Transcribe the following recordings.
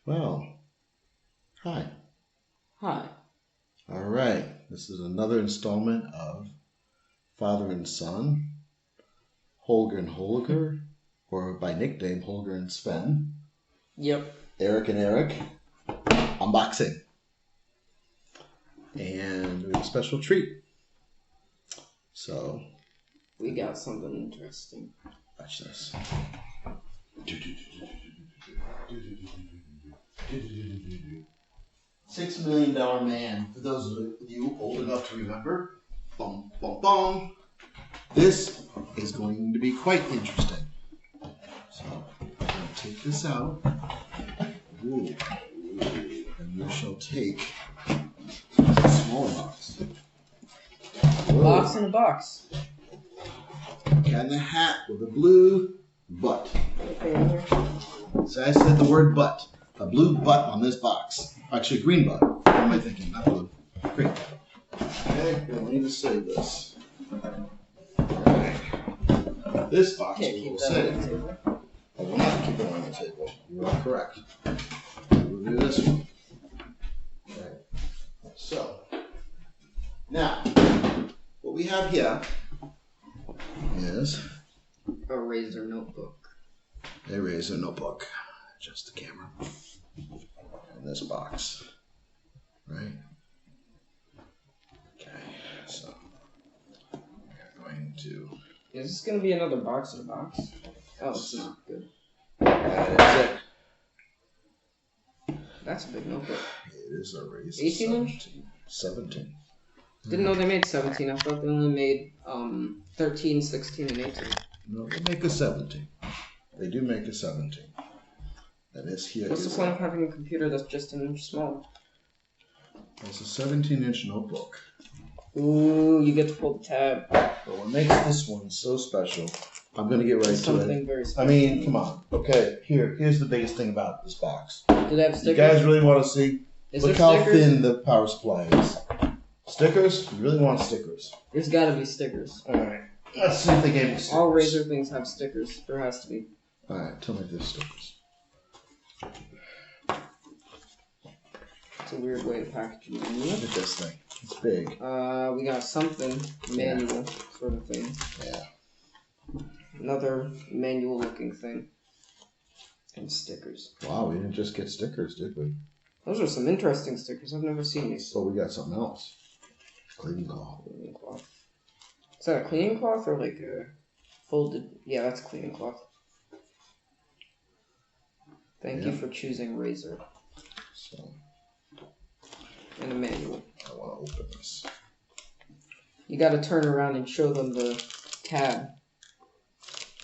Well, hi. Hi. All right. This is another installment of Father and Son, Holger and Holger, or by nickname Holger and Sven. Yep. Eric and Eric, unboxing. And we have a special treat. So, we got something interesting. Watch this. $6 million man. For those of you old enough to remember, boom, boom, boom. This is going to be quite interesting. So I'm going to take this out. Ooh. And we shall take a small box. Whoa. Box in a box. Cat in the hat with a blue butt. So I said the word butt. A blue butt on this box. Actually, a green butt. What am I thinking? Not blue. Green. Okay, we'll need to save this. Alright. This box we will save. I will not keep it on the table. You are correct. We'll do this one. Alright. So, now, what we have here is a Razer notebook. A Razer notebook. Adjust the camera. In this box. Right? Okay, so we're going to. Is this going to be another box in a box? Oh, it's not good. That is it. That's a big notebook. It is a Razer 18 inch? 17. Didn't know they made 17. I thought they only made 13, 16, and 18. No, they make a 17. They do make a 17. And this here What's the point of having a computer that's just an inch smaller? It's a 17-inch notebook. Ooh, you get to pull the tab. But what makes this one so special, I'm going to get right to Something it. very special. I mean, come on. Okay, here's the biggest thing about this box. Do they have stickers? You guys really want to see? Look how stickers? thin the power supply is. Stickers? You really want stickers. There's got to be stickers. Alright. Let's see if they gave me stickers. All Razer things have stickers. There has to be. Alright, tell me if there's stickers. It's a weird way to package it. Look at this thing. It's big. We got something manual sort of thing. Yeah. Another manual looking thing. And stickers. Wow, we didn't just get stickers, did we? Those are some interesting stickers. I've never seen these. So we got something else. Cleaning cloth. Cleaning cloth. Is that a cleaning cloth or like a folded? Yeah, that's cleaning cloth. Thank you for choosing Razer. So. And a manual. I want to open this. You got to turn around and show them the tab.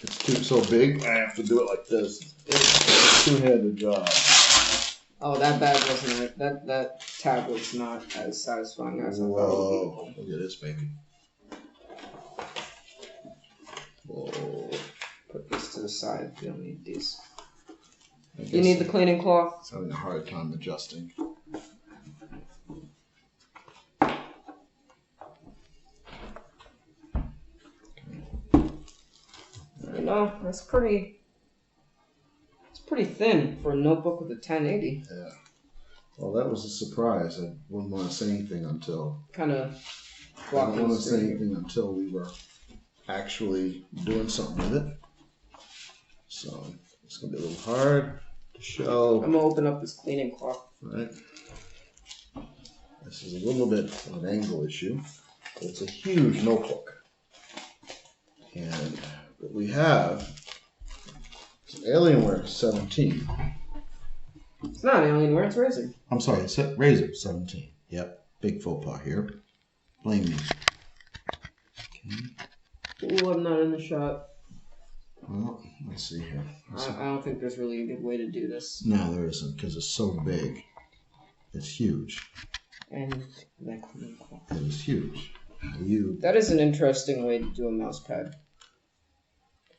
It's too so big. I have to do it like this. It's a two-handed job. Oh, that bag wasn't it. That tab was not as satisfying as I thought it would be. Look at this, baby. Whoa. Put this to the side. You don't need these. You need the cleaning cloth. It's having a hard time adjusting. You know, it's pretty thin for a notebook with a 1080. Yeah. Well, that was a surprise. I wouldn't want to say anything until. Kind of. I don't want to say anything until we were actually doing something with it. So it's gonna be a little hard to show. I'm gonna open up this cleaning cloth. Right. This is a little bit of an angle issue. But it's a huge notebook, and what we have is Alienware 17. It's not Alienware, it's Razer. I'm sorry, it's Razer 17. Yep, big faux pas here. Blame me. Okay. Ooh, I'm not in the shot. Well, let's see here. I don't think there's really a good way to do this. No, there isn't, because it's so big. It's huge. And that cleaning cloth. It is huge. That is an interesting way to do a mouse pad.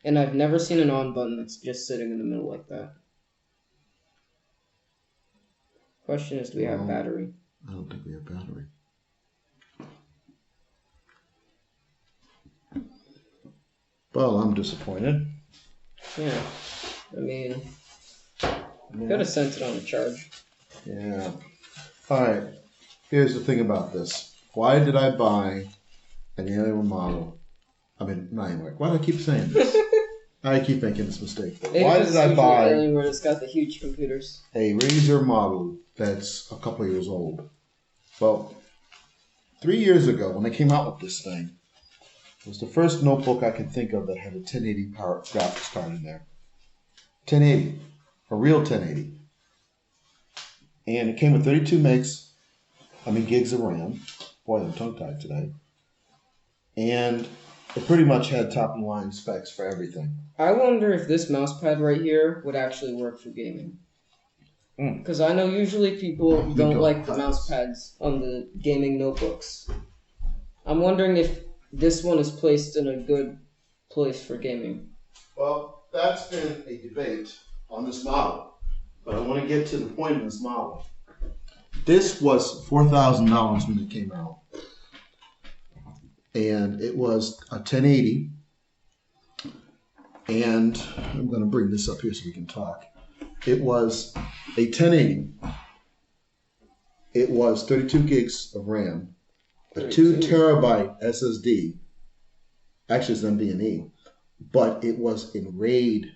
And I've never seen an on button that's just sitting in the middle like that. Question is, do we have battery? I don't think we have battery. Well, I'm disappointed. Yeah. I mean, Could have sent it on a charge. Yeah. Alright. Here's the thing about this. Why did I buy an Alienware model? I mean, not Alienware. Why do I keep saying this? I keep making this mistake. Why did I buy Alienware that's got the huge computers? A Razer model that's a couple of years old? Well, 3 years ago when they came out with this thing, it was the first notebook I could think of that had a 1080 power graphics card in there. 1080. A real 1080. And it came with 32 gigs of RAM. Boy, I'm tongue-tied today. And it pretty much had top-of-the-line specs for everything. I wonder if this mouse pad right here would actually work for gaming. Because I know usually people don't like the mouse pads on the gaming notebooks. I'm wondering if this one is placed in a good place for gaming. Well, that's been a debate on this model. But I want to get to the point of this model. This was $4,000 when it came out. And it was a 1080. And I'm going to bring this up here so we can talk. It was a 1080. It was 32 gigs of RAM. A 2 terabyte SSD. Actually, it's NVMe. But it was in RAID.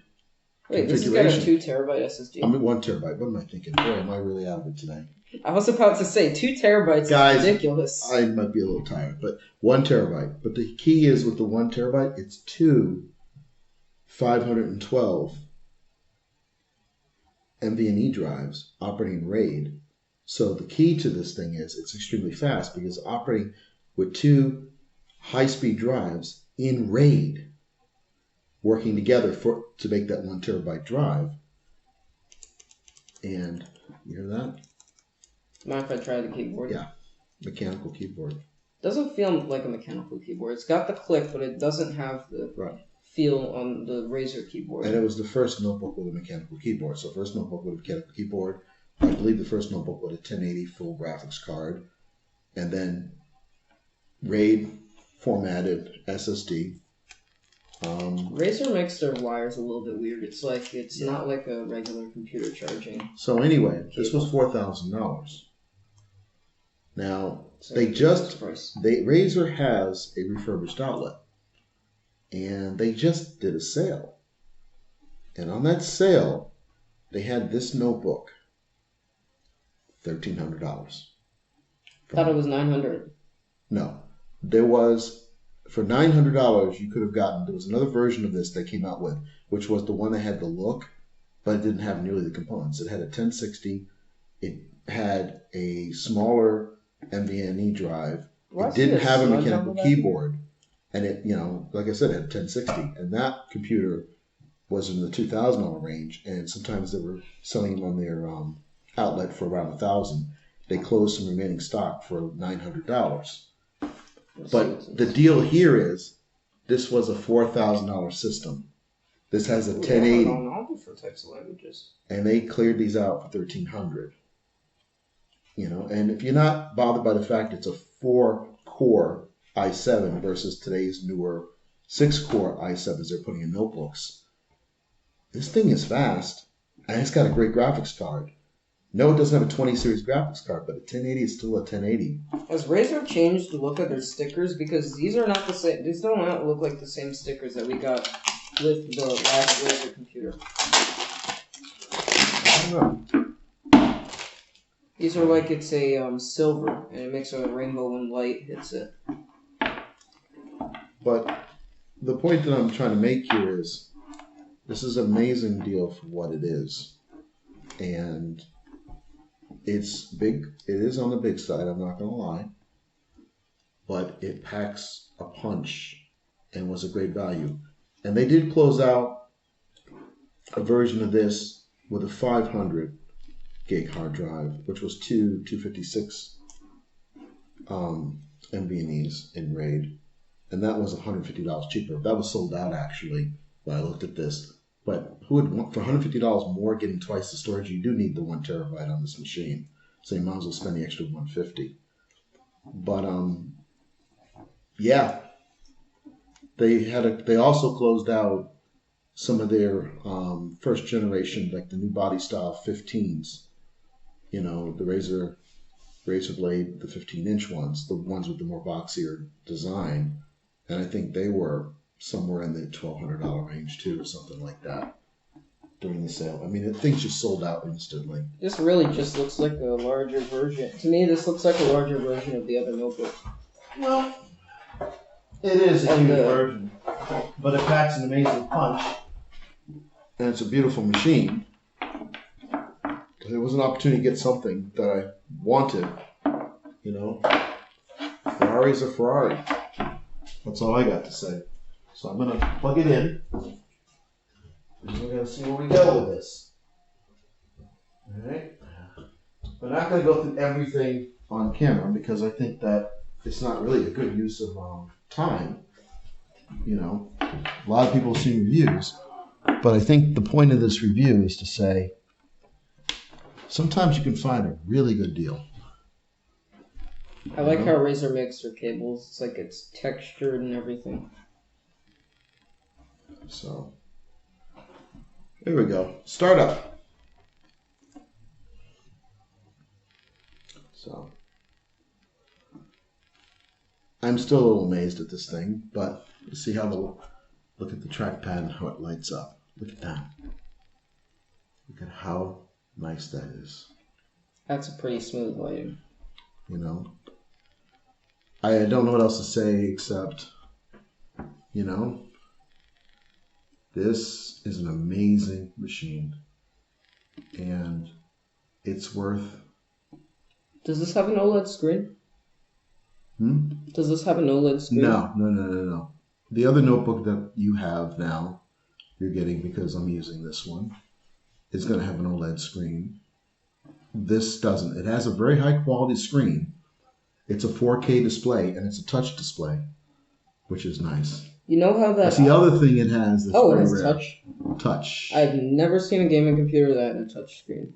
Wait, this has got a 2 terabyte SSD? I mean, 1 terabyte. What am I thinking? Boy, am I really out of it today. I was about to say, 2 terabytes Guys, is ridiculous. I might be a little tired, but 1 terabyte. But the key is with the 1 terabyte, it's 2 512 NVMe drives operating in RAID. So the key to this thing is it's extremely fast because operating with 2 high-speed drives in RAID working together to make that 1 terabyte drive. And you hear that? Mind if I try the keyboard? Yeah, mechanical keyboard. Doesn't feel like a mechanical keyboard. It's got the click, but it doesn't have the feel on the Razer keyboard. And it was the first notebook with a mechanical keyboard. So first notebook with a mechanical keyboard. I believe the first notebook with a 1080 full graphics card. And then RAID formatted SSD. Razer makes their wires a little bit weird. It's like it's not like a regular computer charging. So anyway, this was $4,000. Now Razer has a refurbished outlet, and they just did a sale. And on that sale, they had this notebook, $1,300. Thought it was $900. No, there was. For $900, you could have gotten, there was another version of this they came out with, which was the one that had the look, but it didn't have nearly the components. It had a 1060. It had a smaller NVMe drive. It didn't have a mechanical keyboard. And it, like I said, it had a 1060. And that computer was in the $2,000 range. And sometimes they were selling them on their outlet for around $1,000. They closed some remaining stock for $900. But the deal here is, this was a $4,000 system. This has a 1080. On all different types of languages. And they cleared these out for $1,300. And if you're not bothered by the fact it's a 4-core i7 versus today's newer 6-core i7s they're putting in notebooks, this thing is fast, and it's got a great graphics card. No, it doesn't have a 20 series graphics card, but a 1080 is still a 1080. Has Razer changed the look of their stickers? Because these are not the same. These don't look like the same stickers that we got with the last Razer computer. I don't know. These are like it's a silver, and it makes a rainbow when light hits it. But the point that I'm trying to make here is, this is an amazing deal for what it is. And it's big. It is on the big side, I'm not going to lie. But it packs a punch and was a great value. And they did close out a version of this with a 500 gig hard drive, which was 256 NVMe's in RAID. And that was $150 cheaper. That was sold out, actually, when I looked at this. But who would want, for $150 more, getting twice the storage? You do need the 1 terabyte on this machine, so you might as well spend the extra $150. But yeah, they also closed out some of their first generation, like the new body style 15s. You know, the Razer Blade, the 15-inch ones, the ones with the more boxier design, and I think they were somewhere in the $1,200 range too, or something like that during the sale. I mean, things just sold out instantly. This really just looks like a larger version. To me, this looks like a larger version of the other notebook. Well, it is a huge version, but it packs an amazing punch, and it's a beautiful machine. It was an opportunity to get something that I wanted, you know. Ferrari's a Ferrari. That's all I got to say. So I'm going to plug it in. And we're going to see where we go with this. Alright. We're not going to go through everything on camera because I think that it's not really a good use of time. You know, a lot of people have seen reviews. But I think the point of this review is to say, sometimes you can find a really good deal. I like how Razer makes their cables. It's like it's textured and everything. So, here we go. Startup. So, I'm still a little amazed at this thing, but let's see how look at the trackpad and how it lights up. Look at that. Look at how nice that is. That's a pretty smooth lighting. You know, I don't know what else to say except, you know, this is an amazing machine, and it's worth. Does this have an OLED screen? Does this have an OLED screen? No. The other notebook that you have now, you're getting because I'm using this one, is going to have an OLED screen. This doesn't. It has a very high quality screen. It's a 4K display, and it's a touch display, which is nice. You know how that... That's the other thing it has that's it very has rare. touch? Touch. I've never seen a gaming computer that had a touch screen.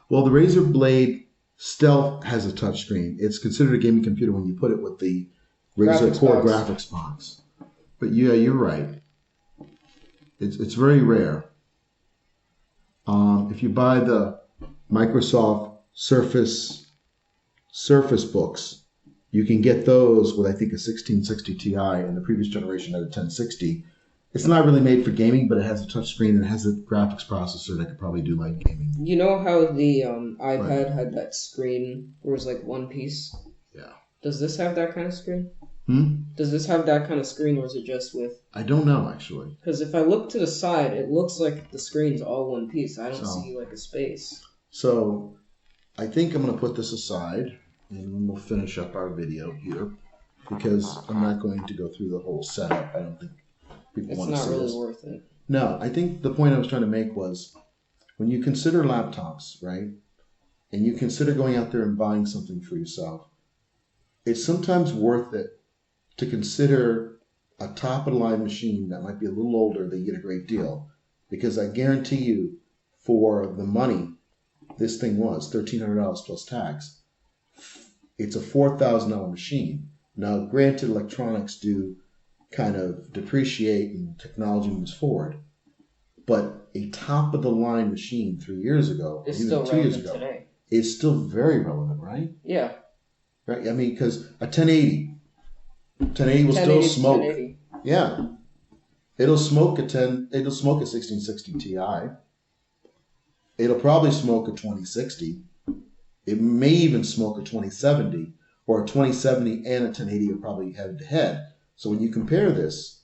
Well, the Razer Blade Stealth has a touch screen. It's considered a gaming computer when you put it with the Razer Core graphics box. But yeah, you're right. It's very rare. If you buy the Microsoft Surface books, you can get those with, I think, a 1660 Ti, and the previous generation had a 1060. It's not really made for gaming, but it has a touch screen and it has a graphics processor that could probably do light gaming. You know how the iPad had that screen where it was like one piece? Yeah. Does this have that kind of screen? Does this have that kind of screen, or is it just with... I don't know, actually. Because if I look to the side, it looks like the screen's all one piece. I don't see, like, a space. So, I think I'm going to put this aside, and we'll finish up our video here, because I'm not going to go through the whole setup. I don't think people want to see this. It's not really worth it. No, I think the point I was trying to make was, when you consider laptops, right, and you consider going out there and buying something for yourself, it's sometimes worth it to consider a top-of-the-line machine that might be a little older that you get a great deal. Because I guarantee you, for the money this thing was, $1,300 plus tax, it's a $4,000 machine. Now, granted, electronics do kind of depreciate and technology moves forward, but a top-of-the-line machine 3 years ago, it's even still 2 years relevant ago, today. is still very relevant, right? Yeah. Right. I mean, because a 1080 will still smoke. 1080. Yeah, it'll smoke It'll smoke a 1660 Ti. It'll probably smoke a 2060. It may even smoke a 2070, or a 2070 and a 1080 are probably head to head. So when you compare this,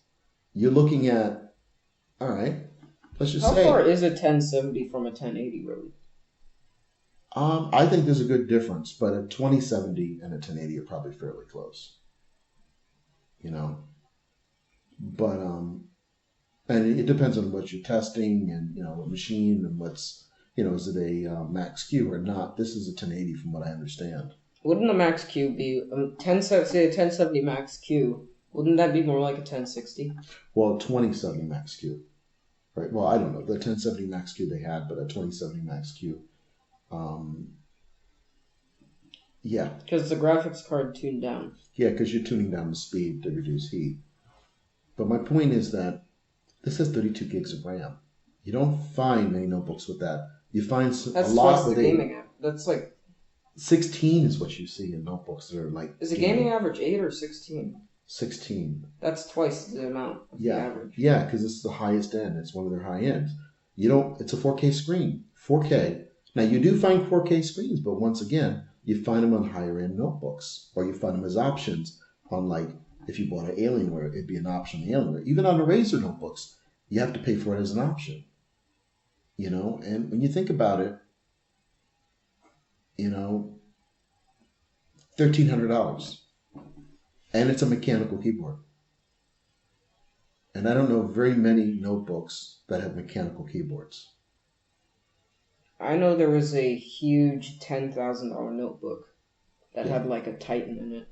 you're looking at, all right, let's just say. How far is a 1070 from a 1080 really? I think there's a good difference, but a 2070 and a 1080 are probably fairly close. You know, but and it depends on what you're testing and, you know, what machine and what's, you know, is it a Max Q or not? This is a 1080 from what I understand. Wouldn't a Max Q be say a 1070 Max Q? Wouldn't that be more like a 1060? Well, 2070 Max Q, right? Well, I don't know the 1070 Max Q they had, but a 2070 Max Q. Yeah. Because the graphics card tuned down. Yeah, because you're tuning down the speed to reduce heat. But my point is that this has 32 gigs of RAM. You don't find many notebooks with that. You find That's a lot twice with the gaming app. That's like 16 is what you see in notebooks that are like. Is the gaming average 8 or 16? 16. That's twice the amount of the average. Yeah, because it's the highest end. It's one of their high ends. It's a 4K screen. 4K. Now you do find 4K screens, but once again, you find them on higher end notebooks, or you find them as options on, like, if you bought an Alienware, it'd be an option on the Alienware. Even on the Razer notebooks, you have to pay for it as an option. You know, and when you think about it, you know, $1,300, and it's a mechanical keyboard. And I don't know very many notebooks that have mechanical keyboards. I know there was a huge $10,000 notebook that had like a Titan in it,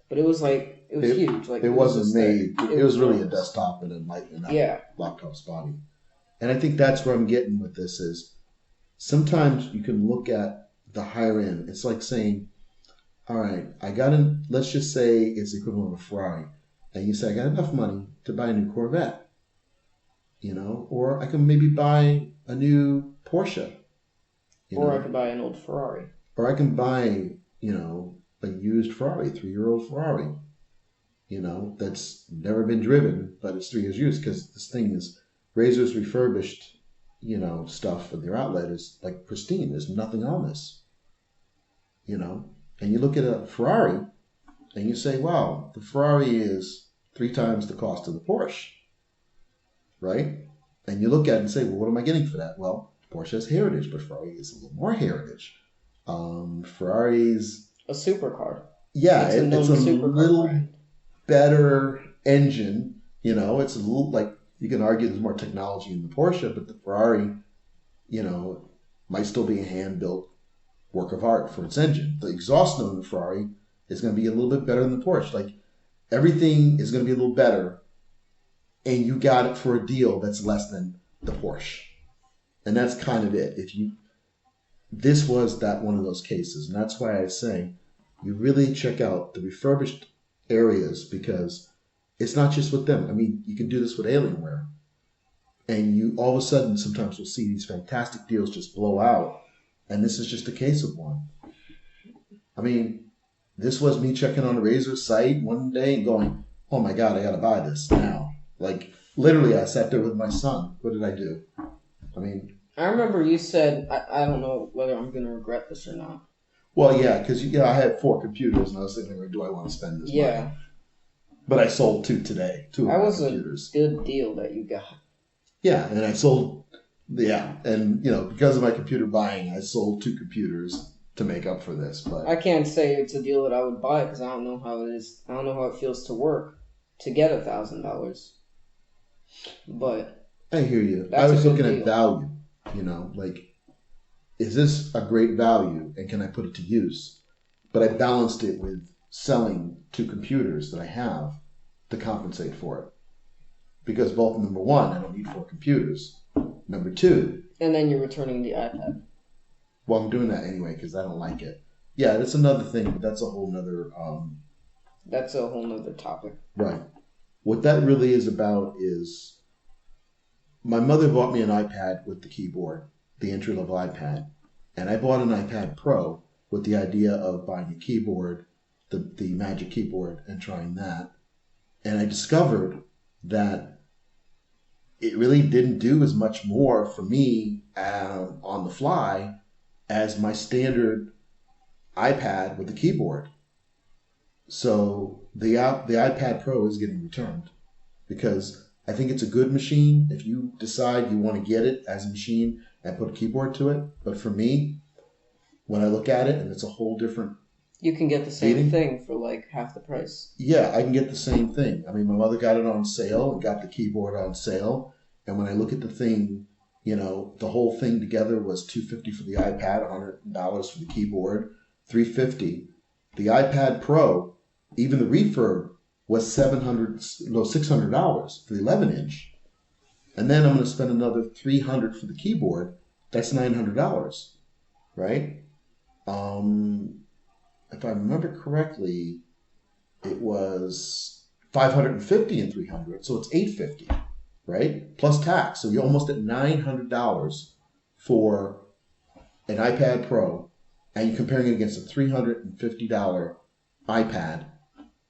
but it was huge. Like it wasn't made. It was really a enormous. desktop and a laptop's body. And I think that's where I'm getting with this is sometimes you can look at the higher end. It's like saying, all right, let's just say it's the equivalent of a Ferrari. And you say, I got enough money to buy a new Corvette, you know, or I can maybe buy a new Porsche. Or I could buy an old Ferrari. Or I can buy, you know, a used Ferrari, 3-year-old Ferrari, you know, that's never been driven, but it's 3 years used because this thing is Razer's refurbished, you know, stuff at their outlet is like pristine. There's nothing on this, you know. And you look at a Ferrari and you say, wow, the Ferrari is 3 times the cost of the Porsche, right? And you look at it and say, well, what am I getting for that? Well, Porsche has heritage, but Ferrari is a little more heritage. Ferrari's a supercar. Yeah, it's a little brand. Better engine. You know, it's a little like you can argue there's more technology in the Porsche, but the Ferrari, you know, might still be a hand-built work of art for its engine. The exhaust note in the Ferrari is going to be a little bit better than the Porsche. Like everything is going to be a little better, and you got it for a deal that's less than the Porsche, and that's kind of it. This was one of those cases, and that's why I say you really check out the refurbished areas because it's not just with them. I mean, you can do this with Alienware, and you all of a sudden sometimes will see these fantastic deals just blow out, and this is just a case of one. I mean, this was me checking on the Razer site one day and going, "Oh my God, I got to buy this now!" Like literally, I sat there with my son. What did I do? I mean. I remember you said, I don't know whether I'm going to regret this or not. Well, yeah, because I had 4 computers, and I was thinking, do I want to spend this money? But I sold 2 today, 2 of my computers. That was a good deal that you got. Yeah, and I sold, and, you know, because of my computer buying, I sold 2 computers to make up for this. But I can't say it's a deal that I would buy because I don't know how it is. I don't know how it feels to work to get $1,000. But I hear you. I was looking at value. You know, like, is this a great value and can I put it to use? But I balanced it with selling 2 computers that I have to compensate for it. Because both, number 1, I don't need 4 computers. Number 2. And then you're returning the iPad. Well, I'm doing that anyway because I don't like it. Yeah, that's another thing, but that's a whole nother... that's a whole nother topic. Right. What that really is about is... My mother bought me an iPad with the keyboard, the entry-level iPad, and I bought an iPad Pro with the idea of buying a keyboard, the Magic Keyboard, and trying that. And I discovered that it really didn't do as much more for me on the fly as my standard iPad with the keyboard. So the iPad Pro is getting returned because I think it's a good machine if you decide you want to get it as a machine and put a keyboard to it. But for me, when I look at it, and it's a whole different... You can get the same thing for like half the price. Yeah, I can get the same thing. I mean, my mother got it on sale and got the keyboard on sale. And when I look at the thing, you know, the whole thing together was $250 for the iPad, $100 for the keyboard, $350. The iPad Pro, even the refurb, was $600 for the 11-inch. And then I'm going to spend another $300 for the keyboard. That's $900, right? If I remember correctly, it was $550 and $300, so it's $850, right? Plus tax, so you're almost at $900 for an iPad Pro, and you're comparing it against a $350 iPad.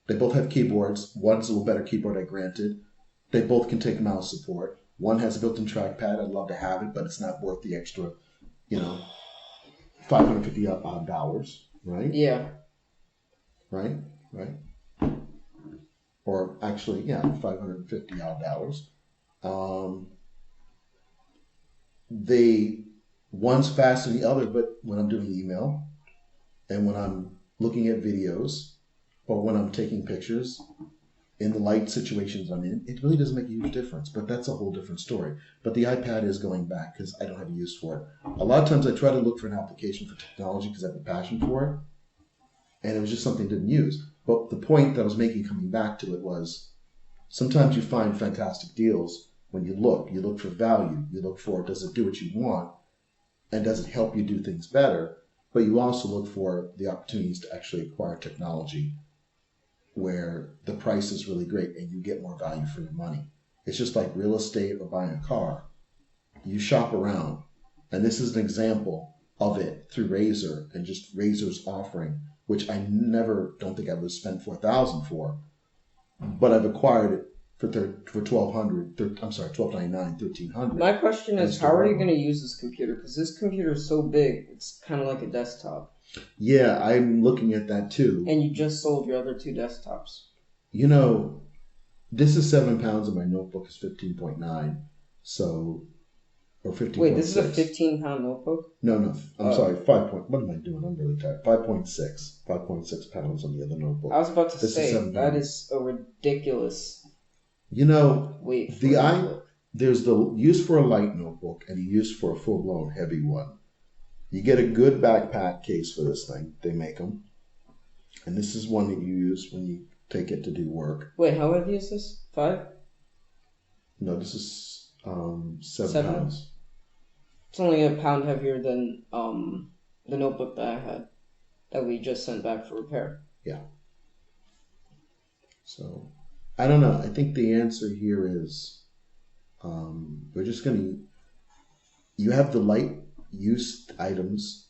They both have keyboards. One's a little better keyboard, I granted. They both can take mouse support. One has a built-in trackpad. I'd love to have it, but it's not worth the extra, $550 right? Yeah. Right. Or actually, yeah, $550. One's faster than the other, but when I'm doing email and when I'm looking at videos or when I'm taking pictures in the light situations I'm in, it really doesn't make a huge difference, but that's a whole different story. But the iPad is going back because I don't have a use for it. A lot of times I try to look for an application for technology because I have a passion for it, and it was just something I didn't use. But the point that I was making coming back to it was sometimes you find fantastic deals when you look for value. You look for, does it do what you want? And does it help you do things better? But you also look for the opportunities to actually acquire technology where the price is really great and you get more value for your money. It's just like real estate or buying a car. You shop around, and this is an example of it through Razer and just Razer's offering, which I don't think I would have spent $4,000 for, but I've acquired it for $1,299, $1,300. My question is, how are you going to use this computer? Because this computer is so big, it's kind of like a desktop. Yeah, I'm looking at that too. And you just sold your other 2 desktops. This is 7 pounds and my notebook is 15.9, so, or 15.6. Wait, this is a 15-pound notebook? No, I'm sorry, 5 point, what am I doing? I'm really tired. 5.6 pounds on the other notebook. I was about to say, that is a ridiculous weight for a notebook. There's the use for a light notebook and the use for a full-blown heavy one. You get a good backpack case for this thing. They make them. And this is one that you use when you take it to do work. Wait, how heavy is this? 5? No, this is 7 pounds. It's only a pound heavier than the notebook that I had that we just sent back for repair. Yeah. So, I don't know. I think the answer here is we're just going to... You have the light use items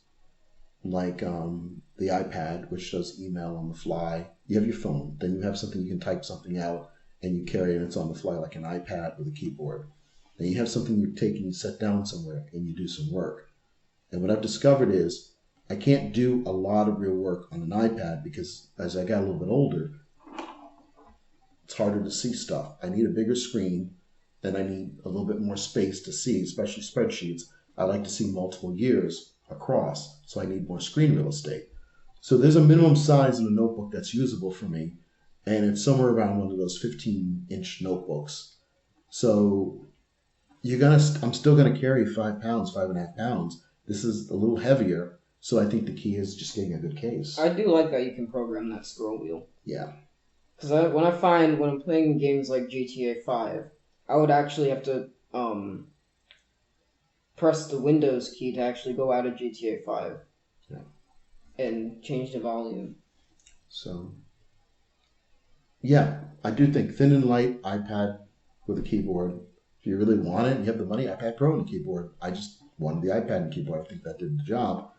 like the iPad, which does email on the fly. You have your phone. Then you have something you can type something out and you carry it and it's on the fly like an iPad with a keyboard. Then you have something you take and you set down somewhere and you do some work. And what I've discovered is I can't do a lot of real work on an iPad because as I got a little bit older, it's harder to see stuff. I need a bigger screen, then I need a little bit more space to see, especially spreadsheets. I like to see multiple years across, so I need more screen real estate. So there's a minimum size in a notebook that's usable for me, and it's somewhere around one of those 15-inch notebooks. So I'm still gonna carry 5 pounds, 5.5 pounds. This is a little heavier, so I think the key is just getting a good case. I do like that you can program that scroll wheel. Yeah. Because when I'm playing games like GTA 5, I would actually have to press the Windows key to actually go out of GTA 5 and change the volume. So, yeah, I do think thin and light iPad with a keyboard. If you really want it and you have the money, iPad Pro and a keyboard. I just wanted the iPad and keyboard. I think that did the job.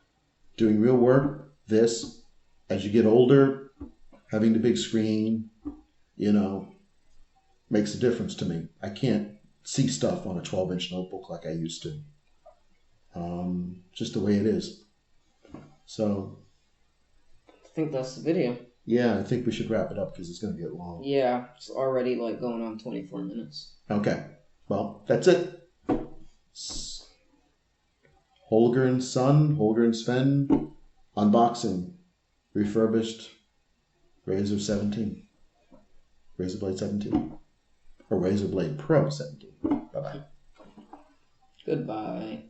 Doing real work, this, as you get older, having the big screen, makes a difference to me. I can't see stuff on a 12-inch notebook like I used to. Just the way it is. So, I think that's the video. Yeah, I think we should wrap it up because it's going to get long. Yeah, it's already going on 24 minutes. Okay. Well, that's it. Holger and Sven, unboxing refurbished Razer 17. Razer Blade 17. Or Razer Blade Pro 17. Bye-bye. Goodbye.